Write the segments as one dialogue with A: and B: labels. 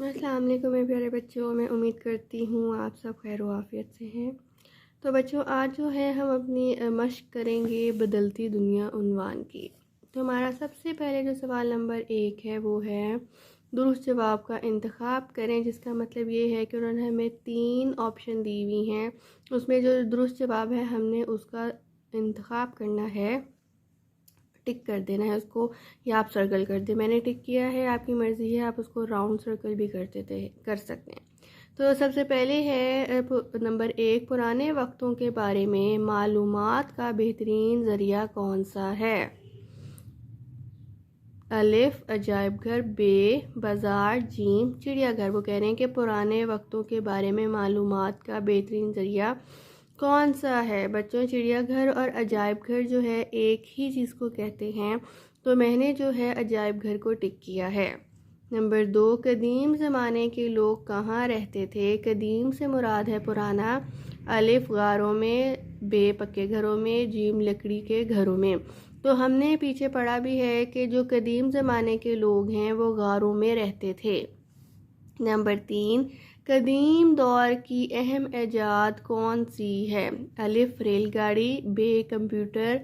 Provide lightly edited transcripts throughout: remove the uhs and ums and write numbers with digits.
A: अस्सलाम वालेकुम मेरे प्यारे बच्चों, मैं उम्मीद करती हूँ आप सब खैर आफियत से हैं। तो बच्चों, आज जो है हम अपनी मश्क करेंगे बदलती दुनिया उन्वान की। तो हमारा सबसे पहले जो सवाल नंबर 1 है वो है दुरुस्त जवाब का इंतखाब करें, जिसका मतलब ये है कि उन्होंने हमें 3 ऑप्शन दी हुई हैं। उसमें जो दुरुस्त जवाब है हमने उसका इंतखाब करना है, टिक कर देना है उसको, या आप सर्कल कर दें। मैंने टिक किया है, आपकी मर्ज़ी है, आप उसको राउंड सर्कल भी कर सकते हैं। तो सबसे पहले है नंबर 1, पुराने वक्तों के बारे में मालूमात का बेहतरीन ज़रिया कौन सा है? अलिफ अजायब घर, बे बाज़ार, जीम चिड़ियाघर। वो कह रहे हैं कि पुराने वक्तों के बारे में मालूमात का बेहतरीन ज़रिया कौन सा है? बच्चों, चिड़ियाघर और अजायब घर जो है एक ही चीज़ को कहते हैं, तो मैंने जो है अजायब घर को टिक किया है। नंबर 2, कदीम ज़माने के लोग कहाँ रहते थे? कदीम से मुराद है पुराना। अलिफ गारों में, बे पक्के घरों में, जीम लकड़ी के घरों में। तो हमने पीछे पढ़ा भी है कि जो कदीम ज़माने के लोग हैं वो गारों में रहते थे। नंबर 3, कदीम दौर की अहम ईजाद कौन सी है? अलिफ रेलगाड़ी, बे कंप्यूटर,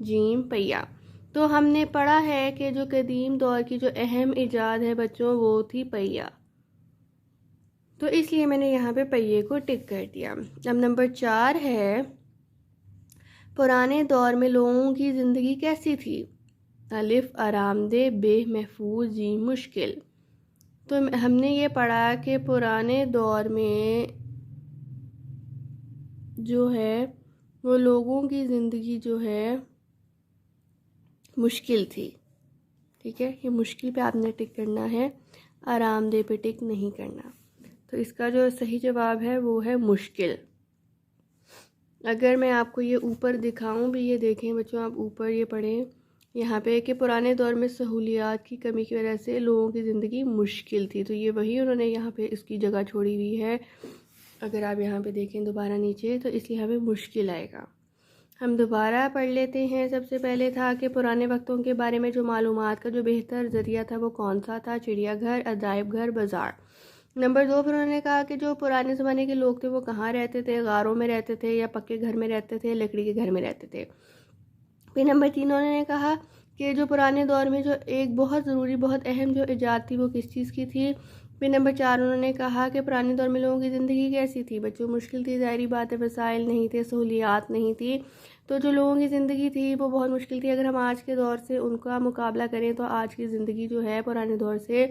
A: जीम पहिया। तो हमने पढ़ा है कि जो कदीम दौर की जो अहम ईजाद है बच्चों वो थी पहिया, तो इसलिए मैंने यहाँ पे पहिए को टिक कर दिया। अब नंबर 4 है, पुराने दौर में लोगों की ज़िंदगी कैसी थी? अलिफ आरामदेह, बे महफूज, जी मुश्किल। तो हमने ये पढ़ा कि पुराने दौर में जो है वो लोगों की ज़िंदगी जो है मुश्किल थी। ठीक है, ये मुश्किल पे आपने टिक करना है, आरामदेह पे टिक नहीं करना। तो इसका जो सही जवाब है वो है मुश्किल। अगर मैं आपको ये ऊपर दिखाऊं भी, ये देखें बच्चों, आप ऊपर ये पढ़ें यहाँ पे कि पुराने दौर में सहूलियात की कमी की वजह से लोगों की ज़िंदगी मुश्किल थी, तो ये वही उन्होंने यहाँ पे इसकी जगह छोड़ी हुई है। अगर आप यहाँ पे देखें दोबारा नीचे, तो इसलिए हमें मुश्किल आएगा। हम दोबारा पढ़ लेते हैं। सबसे पहले था कि पुराने वक्तों के बारे में जो मालूमात का जो बेहतर ज़रिया था वो कौन सा था? चिड़ियाघर, अजायब घर, बाज़ार। नंबर 2 पर उन्होंने कहा कि जो पुराने ज़माने के लोग थे वो कहाँ रहते थे? गारों में रहते थे, या पक्के घर में रहते थे, लकड़ी के घर में रहते थे। फिर नंबर 3 उन्होंने कहा कि जो पुराने दौर में जो एक बहुत ज़रूरी, बहुत अहम जो ईजाद थी वो किस चीज़ की थी? फिर नंबर 4 उन्होंने कहा कि पुराने दौर में लोगों की ज़िंदगी कैसी थी? बच्चों, मुश्किल थी, ज़ाहिरी बात है, वसाइल नहीं थे, सहूलियात नहीं थी, तो जो लोगों की ज़िंदगी थी वो बहुत मुश्किल थी। अगर हम आज के दौर से उनका मुकाबला करें तो आज की ज़िंदगी जो है पुराने दौर से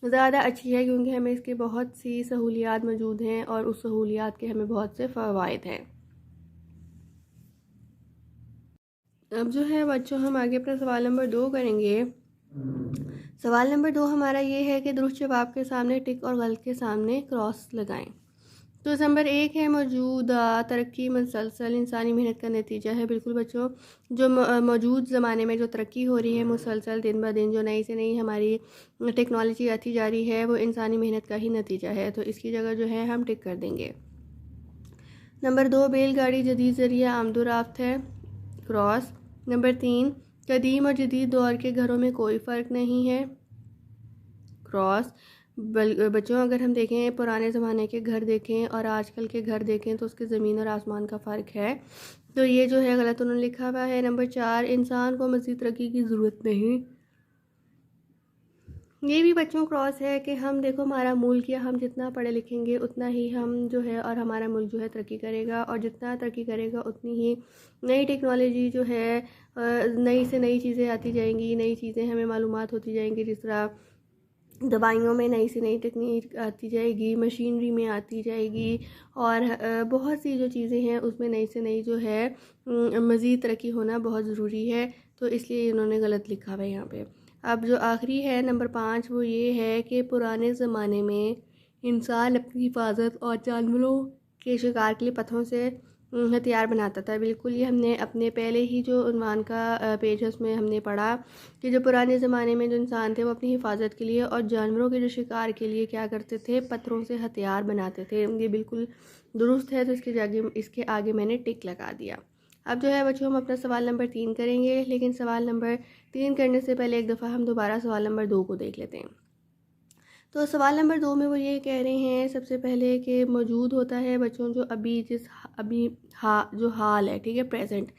A: ज़्यादा अच्छी है, क्योंकि हमें इसके बहुत सी सहूलियात मौजूद हैं और उस सहूलियात के हमें बहुत से फ़वाइद हैं। अब जो है बच्चों, हम आगे अपना सवाल नंबर 2 करेंगे। सवाल नंबर 2 हमारा ये है कि दुरुस्त जवाब के सामने टिक और गलत के सामने क्रॉस लगाएं। तो नंबर 1 है, मौजूदा तरक्की मुसलसल इंसानी मेहनत का नतीजा है। बिल्कुल बच्चों, जो मौजूद ज़माने में जो तरक्की हो रही है मुसलसल दिन ब दिन, जो नई से नई हमारी टेक्नोलॉजी आती जा रही है, वो इंसानी मेहनत का ही नतीजा है, तो इसकी जगह जो है हम टिक कर देंगे। नंबर 2, बैलगाड़ी जदीद ज़रिया आमदोरफ्त है, क्रॉस। नंबर 3, कदीम और जदीद दौर के घरों में कोई फ़र्क नहीं है, क्रॉस। बच्चों, अगर हम देखें पुराने ज़माने के घर देखें और आजकल के घर देखें तो उसके ज़मीन और आसमान का फ़र्क है, तो ये जो है गलत उन्होंने लिखा हुआ है। नंबर 4, इंसान को मज़ीद तरक्की की ज़रूरत नहीं, ये भी बच्चों क्रॉस है कि हम देखो हमारा मुल्क, या हम जितना पढ़े लिखेंगे उतना ही हम जो है और हमारा मुल्क जो है तरक्की करेगा, और जितना तरक्की करेगा उतनी ही नई टेक्नोलॉजी जो है, नई से नई चीज़ें आती जाएंगी, नई चीज़ें हमें मालूमात होती जाएंगी। जिस तरह दवाइयों में नई से नई टेक्निक आती जाएगी, मशीनरी में आती जाएगी, और बहुत सी जो चीज़ें हैं उसमें नई से नई जो है मज़ीद तरक्की होना बहुत ज़रूरी है, तो इसलिए इन्होंने गलत लिखा हुआ है यहाँ पे। अब जो आखिरी है नंबर 5, वो ये है कि पुराने ज़माने में इंसान अपनी हिफाजत और जानवरों के शिकार के लिए पत्थरों से हथियार बनाता था। बिल्कुल, ये हमने अपने पहले ही जो उन्वान का पेज है उसमें हमने पढ़ा कि जो पुराने ज़माने में जो इंसान थे वो अपनी हिफाजत के लिए और जानवरों के जो शिकार के लिए क्या करते थे? पत्थरों से हथियार बनाते थे। ये बिल्कुल दुरुस्त है, तो इसके आगे मैंने टिक लगा दिया। अब जो है बच्चों, हम अपना सवाल नंबर 3 करेंगे, लेकिन सवाल नंबर 3 करने से पहले एक दफ़ा हम दोबारा सवाल नंबर 2 को देख लेते हैं। तो सवाल नंबर 2 में वो ये कह रहे हैं सबसे पहले कि मौजूद होता है बच्चों जो अभी जो हाल है, ठीक है, प्रेजेंट,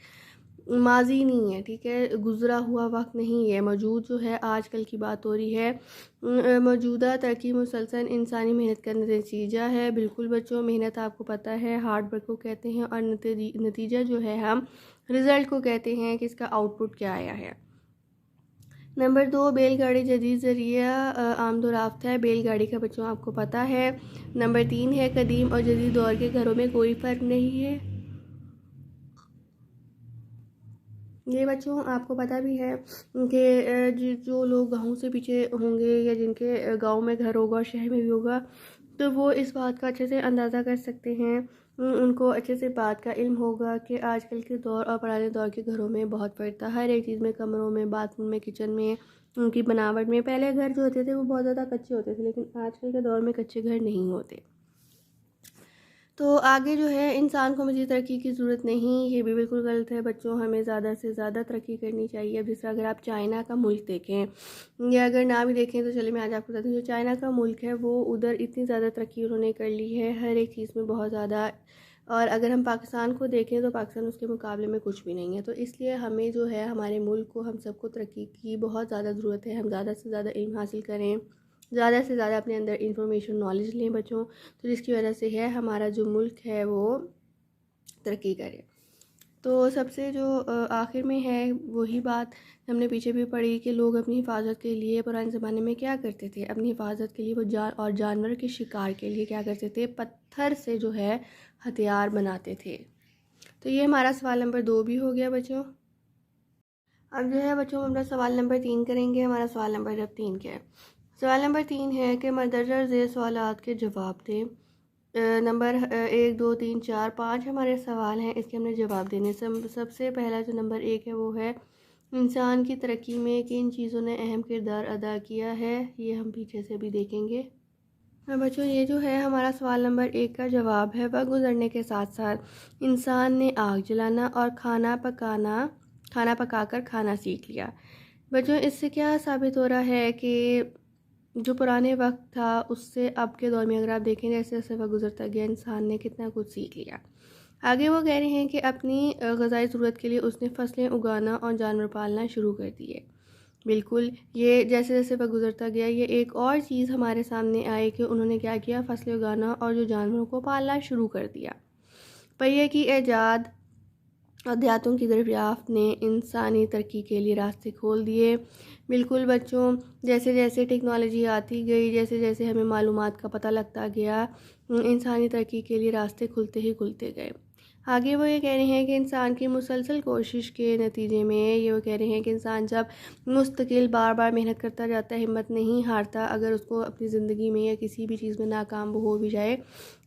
A: माजी नहीं है, ठीक है, गुज़रा हुआ वक्त नहीं है। मौजूद जो है आजकल की बात हो रही है। मौजूदा तरक्की मुसलसल इंसानी मेहनत का नतीजा है। बिल्कुल बच्चों, मेहनत आपको पता है हार्ड वर्क को कहते हैं, और नतीजा जो है हम रिज़ल्ट को कहते हैं कि इसका आउटपुट क्या आया है। नंबर 2, बैलगाड़ी जदीद ज़रिया आमदोरफ्त है। बैलगाड़ी का बच्चों आपको पता है। नंबर 3 है कदीम और जदीद दौर के घरों में कोई फ़र्क नहीं है। ये बच्चों आपको पता भी है कि जो लोग गाँव से पीछे होंगे या जिनके गांव में घर होगा, शहर में भी होगा, तो वो इस बात का अच्छे से अंदाज़ा कर सकते हैं। उनको अच्छे से बात का इल्म होगा कि आजकल के दौर और पुराने दौर के घरों में बहुत फ़र्क था। हर एक चीज़ में, कमरों में, बाथरूम में, किचन में, उनकी बनावट में। पहले घर जो होते थे वो बहुत ज़्यादा कच्चे होते थे, लेकिन आजकल के दौर में कच्चे घर नहीं होते। तो आगे जो है इंसान को मज़ीद तरक्की की ज़रूरत नहीं, ये भी बिल्कुल गलत है बच्चों। हमें ज़्यादा से ज़्यादा तरक्की करनी चाहिए। अब जिस अगर आप चाइना का मुल्क देखें या अगर ना भी देखें तो चलिए मैं आज आपको बताती हूँ। जो चाइना का मुल्क है वो उधर इतनी ज़्यादा तरक्की उन्होंने कर ली है हर एक चीज़ में, बहुत ज़्यादा। और अगर हम पाकिस्तान को देखें तो पाकिस्तान उसके मुकाबले में कुछ भी नहीं है। तो इसलिए हमें जो है हमारे मुल्क को, हम सबको तरक्की की बहुत ज़्यादा ज़रूरत है। हम ज़्यादा से ज़्यादा इल्म हासिल करें, ज़्यादा से ज़्यादा अपने अंदर इंफॉर्मेशन नॉलेज लें बच्चों, तो जिसकी वजह से है हमारा जो मुल्क है वो तरक्की करे। तो सबसे जो आखिर में है वही बात हमने पीछे भी पढ़ी कि लोग अपनी हिफाजत के लिए पुराने ज़माने में क्या करते थे। अपनी हिफाजत के लिए वो जानवर के शिकार के लिए क्या करते थे, पत्थर से जो है हथियार बनाते थे। तो ये हमारा सवाल नंबर 2 भी हो गया बच्चों। अब जो है बच्चों हम अपना सवाल नंबर 3 करेंगे। हमारा सवाल नंबर जब 3 क्या है, सवाल नंबर 3 है कि मदरजा ज़ेर सवालात के जवाब दें। नंबर 1, 2, 3, 4, 5 हमारे सवाल हैं, इसके हमने जवाब देने। सबसे पहला जो नंबर 1 है वो है इंसान की तरक्की में किन चीज़ों ने अहम किरदार अदा किया है। ये हम पीछे से भी देखेंगे। बच्चों ये जो है हमारा सवाल नंबर 1 का जवाब है, वक्त गुजरने के साथ साथ इंसान ने आग जलाना और खाना पकाकर खाना सीख लिया। बच्चों इससे क्या साबित हो रहा है कि जो पुराने वक्त था उससे अब के दौर में अगर आप देखें जैसे जैसे वक्त गुजरता गया इंसान ने कितना कुछ सीख लिया। आगे वो कह रहे हैं कि अपनी ग़िज़ाई ज़रूरत के लिए उसने फसलें उगाना और जानवर पालना शुरू कर दिए। बिल्कुल, ये जैसे जैसे वक्त गुजरता गया ये एक और चीज़ हमारे सामने आई कि उन्होंने क्या किया, फसलें उगाना और जो जानवरों को पालना शुरू कर दिया। पहिए की ईजाद और देहातों की दरियाफ्त ने इंसानी तरक्की के लिए रास्ते खोल दिए। बिल्कुल बच्चों, जैसे जैसे टेक्नोलॉजी आती गई, जैसे जैसे हमें मालूमात का पता लगता गया, इंसानी तरक्की के लिए रास्ते खुलते ही खुलते गए। आगे वो ये कह रहे हैं कि इंसान की मुसलसल कोशिश के नतीजे में ये वो कह रहे हैं कि इंसान जब मुस्तकिल बार बार मेहनत करता जाता है, हिम्मत नहीं हारता, अगर उसको अपनी ज़िंदगी में या किसी भी चीज़ में नाकाम हो भी जाए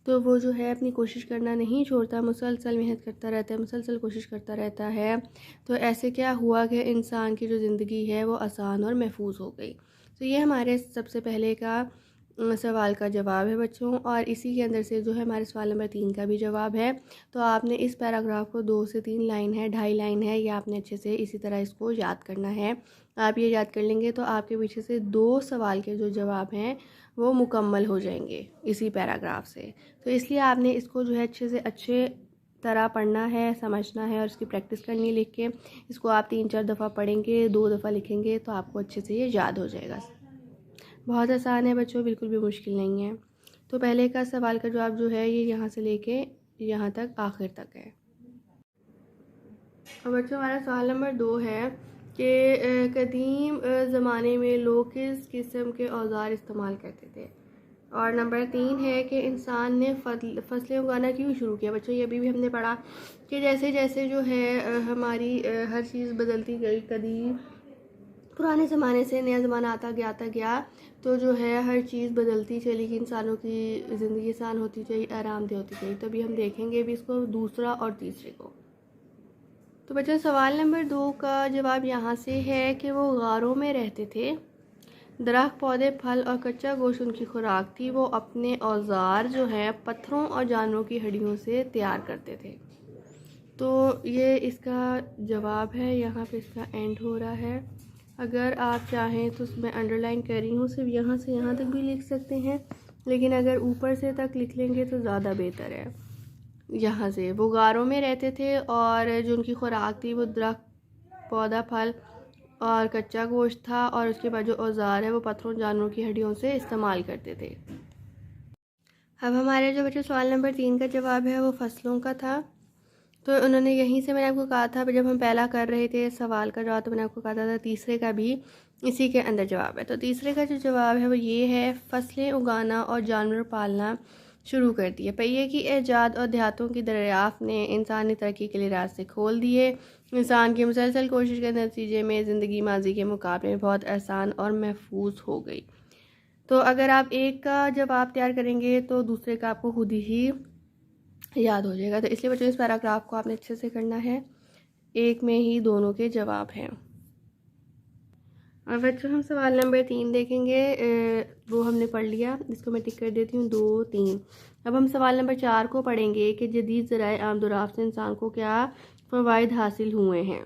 A: तो वो जो है अपनी कोशिश करना नहीं छोड़ता, मुसलसल मेहनत करता रहता है, मुसलसल कोशिश करता रहता है। तो ऐसे क्या हुआ कि इंसान की जो ज़िंदगी है वो आसान और महफूज हो गई। तो ये हमारे सबसे पहले का सवाल का जवाब है बच्चों, और इसी के अंदर से जो है हमारे सवाल नंबर 3 का भी जवाब है। तो आपने इस पैराग्राफ को 2 से 3 लाइन है, 2.5 लाइन है, ये आपने अच्छे से इसी तरह इसको याद करना है। आप ये याद कर लेंगे तो आपके पीछे से 2 सवाल के जो जवाब हैं वो मुकम्मल हो जाएंगे इसी पैराग्राफ से। तो इसलिए आपने इसको जो है अच्छे तरह पढ़ना है, समझना है और इसकी प्रैक्टिस करनी है लिख के। इसको आप 3-4 दफ़ा पढ़ेंगे, 2 दफ़ा लिखेंगे तो आपको अच्छे से ये याद हो जाएगा। बहुत आसान है बच्चों, बिल्कुल भी मुश्किल नहीं है। तो पहले का सवाल का जवाब जो है ये यहाँ से लेके यहाँ तक आखिर तक है। और बच्चों हमारा सवाल नंबर 2 है कि कदीम ज़माने में लोग किस किस्म के औज़ार इस्तेमाल करते थे। और नंबर 3 है कि इंसान ने फसलें उगाना क्यों शुरू किया। बच्चों ये भी हमने पढ़ा कि जैसे जैसे जो है हमारी हर चीज़ बदलती गई, कदीम पुराने ज़माने से नया ज़माना आता गया तो जो है हर चीज़ बदलती चली गई, इंसानों की ज़िंदगी आसान होती गई, आरामदेह होती गई। तभी हम देखेंगे भी इसको दूसरा और तीसरे को। तो बच्चों सवाल नंबर 2 का जवाब यहाँ से है कि वो गारों में रहते थे, दरख्त, पौधे, फल और कच्चा गोश्त उनकी खुराक थी। वो अपने औज़ार जो है पत्थरों और जानवरों की हड्डियों से तैयार करते थे। तो ये इसका जवाब है, यहाँ पे इसका एंड हो रहा है। अगर आप चाहें तो मैं अंडरलाइन कर रही हूँ, सिर्फ यहाँ से यहाँ तक भी लिख सकते हैं, लेकिन अगर ऊपर से तक लिख लेंगे तो ज़्यादा बेहतर है। यहाँ से वो गारों में रहते थे और जो उनकी खुराक थी वो दरख्त, पौधा, फल और कच्चा गोश्त था, और उसके बाद जो औजार है वो पत्थरों जानवरों की हड्डियों से इस्तेमाल करते थे। अब हमारे जो बच्चे सवाल नंबर 3 का जवाब है वो फसलों का था। तो उन्होंने यहीं से, मैंने आपको कहा था जब हम पहला कर रहे थे सवाल का जवाब, तो मैंने आपको कहा था तीसरे का भी इसी के अंदर जवाब है। तो तीसरे का जो जवाब है वो ये है, फसलें उगाना और जानवर पालना शुरू कर दिए। पहिए की ईजाद और देहातों की दरियाफ्त ने इंसानी तरक्की के लिए रास्ते खोल दिए। इंसान की मुसलसल कोशिश के नतीजे में ज़िंदगी माजी के मुकाबले में बहुत आसान और महफूज हो गई। तो अगर आप एक का जवाब तैयार करेंगे तो दूसरे का आपको खुद ही याद हो जाएगा। तो इसलिए बच्चों इस पैराग्राफ को आपने अच्छे से करना है, एक में ही दोनों के जवाब हैं। और बच्चों हम सवाल नंबर 3 देखेंगे, वो हमने पढ़ लिया, इसको मैं टिक कर देती हूँ 2, 3। अब हम सवाल नंबर 4 को पढ़ेंगे कि जदीद ज़राए आमदोरफ्त से इंसान को क्या फ़वाइद हासिल हुए हैं।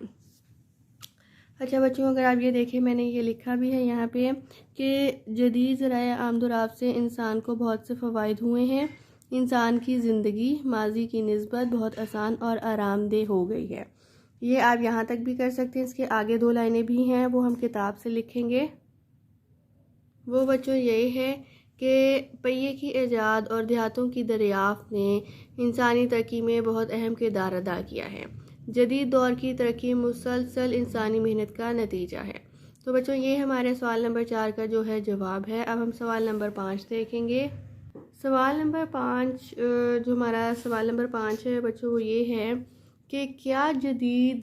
A: अच्छा बच्चों, अगर आप ये देखें, मैंने ये लिखा भी है यहाँ पे कि जदीद ज़राए आमदोरफ्त से इंसान को बहुत से फ़वाइद हुए हैं। इंसान की ज़िंदगी माजी की निस्बत बहुत आसान और आरामदेह हो गई है। ये आप यहाँ तक भी कर सकते हैं। इसके आगे 2 लाइनें भी हैं, वो हम किताब से लिखेंगे। वो बच्चों यही है कि पहिए की ईजाद और देहातों की दरियाफ्त ने इंसानी तरक्की में बहुत अहम किरदार अदा किया है। जदीद दौर की तरक्की मुसलसल इंसानी मेहनत का नतीजा है। तो बच्चों ये हमारे सवाल नंबर 4 का जो है जवाब है। अब हम सवाल नंबर 5 देखेंगे। सवाल नंबर 5, जो हमारा सवाल नंबर 5 है बच्चों, वो ये है कि क्या जदीद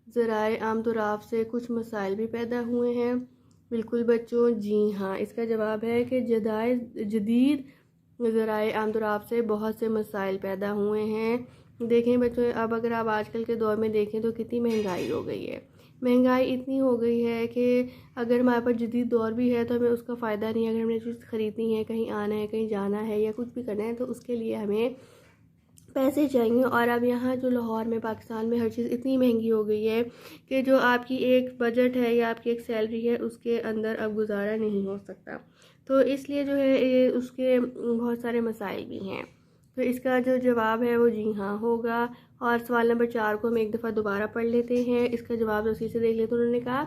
A: ज़राए आमदोरफ्त से कुछ मसाइल भी पैदा हुए हैं। बिल्कुल बच्चों, जी हाँ, इसका जवाब है कि जदीद ज़राए आमदोरफ्त से बहुत से मसाइल पैदा हुए हैं। देखें बच्चों, अब अगर आप आजकल के दौर में देखें तो कितनी महंगाई हो गई है। महंगाई इतनी हो गई है कि अगर हमारे पास जदीद दौर भी है तो हमें उसका फ़ायदा नहीं है। अगर हमने चीज़ ख़रीदनी है, कहीं आना है, कहीं जाना है या कुछ भी करना है, तो उसके लिए हमें पैसे चाहिए। और अब यहाँ जो लाहौर में, पाकिस्तान में हर चीज़ इतनी महंगी हो गई है कि जो आपकी एक बजट है या आपकी एक सैलरी है उसके अंदर अब गुजारा नहीं हो सकता। तो इसलिए जो है ये उसके बहुत सारे मसाइल भी हैं। तो इसका जो जवाब है वो जी हाँ होगा। और सवाल नंबर 4 को हम एक दफ़ा दोबारा पढ़ लेते हैं। इसका जवाब उसी से देख लेते। तो उन्होंने कहा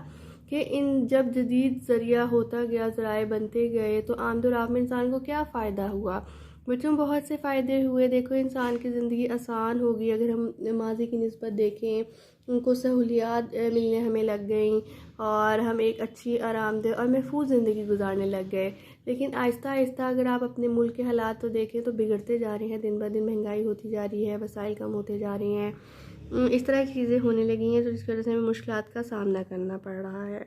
A: कि जब जदीद ज़रिया होता गया, ज़राए बनते गए, तो आमदोरफ्त में इंसान को क्या फ़ायदा हुआ। बच्चों बहुत से फ़ायदे हुए। देखो इंसान की ज़िंदगी आसान होगी। अगर हम माजी की निस्बत देखें, उनको सहूलियात मिलने हमें लग गई और हम एक अच्छी, आरामदेह और महफूज ज़िंदगी गुजारने लग गए। लेकिन आहिस्ता आहिस्ता अगर आप अपने मुल्क के हालात तो देखें तो बिगड़ते जा रहे हैं। दिन ब दिन महंगाई होती जा रही है, वसाइल कम होते जा रहे हैं, इस तरह की चीज़ें होने लगी हैं, तो जिसकी वजह से हमें मुश्किलात का सामना करना पड़ रहा है।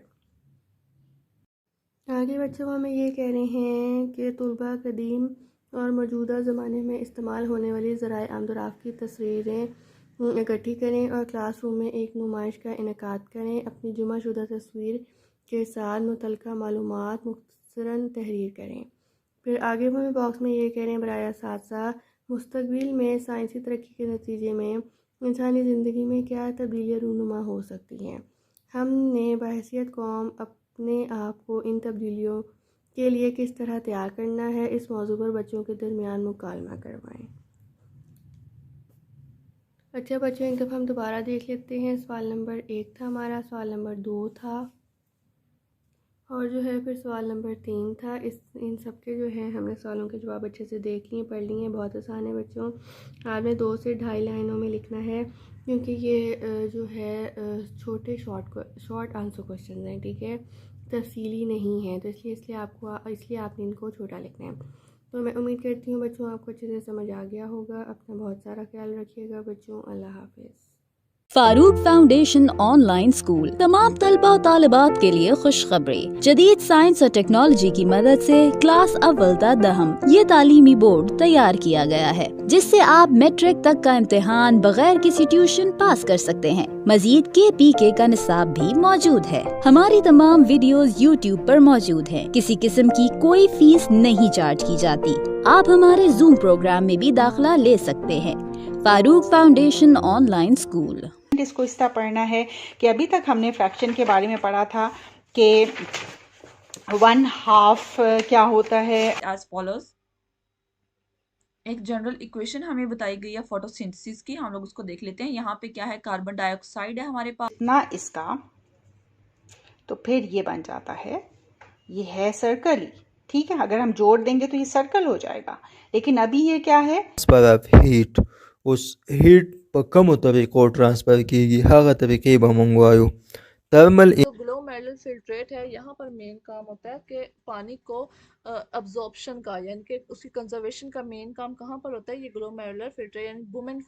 A: आगे बच्चों हमें ये कह रहे हैं कि तुलबा कदीम और मौजूदा ज़माने में इस्तेमाल होने वाली ज़राए आमदोरफ्त की तस्वीरें इकट्ठी करें और क्लासरूम में एक नुमाइश का इनेकाद करें। अपनी जुमाशुदा तस्वीर के साथ मुतल्लिका मालूमात मुख्तसरन तहरीर करें। फिर आगे हमें बॉक्स में ये कह रहे हैं, बराया साथ मुस्तकबिल में साइंसी तरक्की के नतीजे में इंसानी ज़िंदगी में क्या तब्दीलियाँ रूनुमा हो सकती हैं। हमने बहैसियत कौम अपने आप को इन तब्दीलियों के लिए किस तरह तैयार करना है, इस मौजू पर बच्चों के दरमियान मुकालमा करवाएं। अच्छा बच्चों, एक दफ़ा हम दोबारा देख लेते हैं। सवाल नंबर 1 था हमारा, सवाल नंबर 2 था और जो है फिर सवाल नंबर 3 था। इन सब के जो है हमने सवालों के जवाब अच्छे से देख लिए, पढ़ लिए हैं। बहुत आसान है बच्चों, आपने 2 से 2.5 लाइनों में लिखना है, क्योंकि ये जो है छोटे शॉर्ट आंसर क्वेश्चन हैं, ठीक है, तफसीली नहीं है। तो इसलिए आपने इनको छोटा लिखना है। तो मैं उम्मीद करती हूँ बच्चों आपको अच्छे से समझ आ गया होगा। अपना बहुत सारा ख्याल रखिएगा बच्चों। अल्लाह हाफिज़।
B: फारूक फाउंडेशन ऑनलाइन स्कूल तमाम तलबा और तालिबात के लिए खुशखबरी। जदीद साइंस और टेक्नोलॉजी की मदद से क्लास अव्वल ता दहम ये तालीमी बोर्ड तैयार किया गया है, जिससे आप मैट्रिक तक का इम्तिहान बगैर किसी ट्यूशन पास कर सकते हैं। मजीद KPK का निसाब भी मौजूद है। हमारी तमाम वीडियोस YouTube पर मौजूद हैं। किसी किस्म की कोई फीस नहीं चार्ज की जाती। आप हमारे Zoom प्रोग्राम में भी दाखिला ले सकते हैं। Farooq foundation online school.
C: इसको इस तरह पढ़ना है कि अभी तक हमने फ्रैक्शन के बारे में पढ़ा था कि 1/2 क्या होता है।
D: एज फॉलोज, एक जनरल इक्वेशन हमें बताई गई है फोटोसिंथेसिस की, हम लोग उसको देख लेते हैं। यहाँ पे क्या है, कार्बन डाइऑक्साइड है हमारे पास
C: इतना इसका, तो फिर ये बन जाता है, ये है सर्कल ही, ठीक है। अगर हम जोड़ देंगे तो ये सर्कल हो जाएगा, लेकिन अभी ये क्या है,
E: ट्रांसफर ऑफ हीट, उस हीट पर कम तरीक़ो ट्रांसफ़र की हर तरीके मंगवायो थर्मल।
F: जो ग्लोमेरुलर फिल्ट्रेट है, यहाँ पर मेन काम होता है कि पानी को अब्जॉर्प्शन का, यानी कि उसकी कंजर्वेशन का मेन काम कहाँ पर होता है, ये ग्लोमेरुलर फिल्ट्रेट यानी वुमेन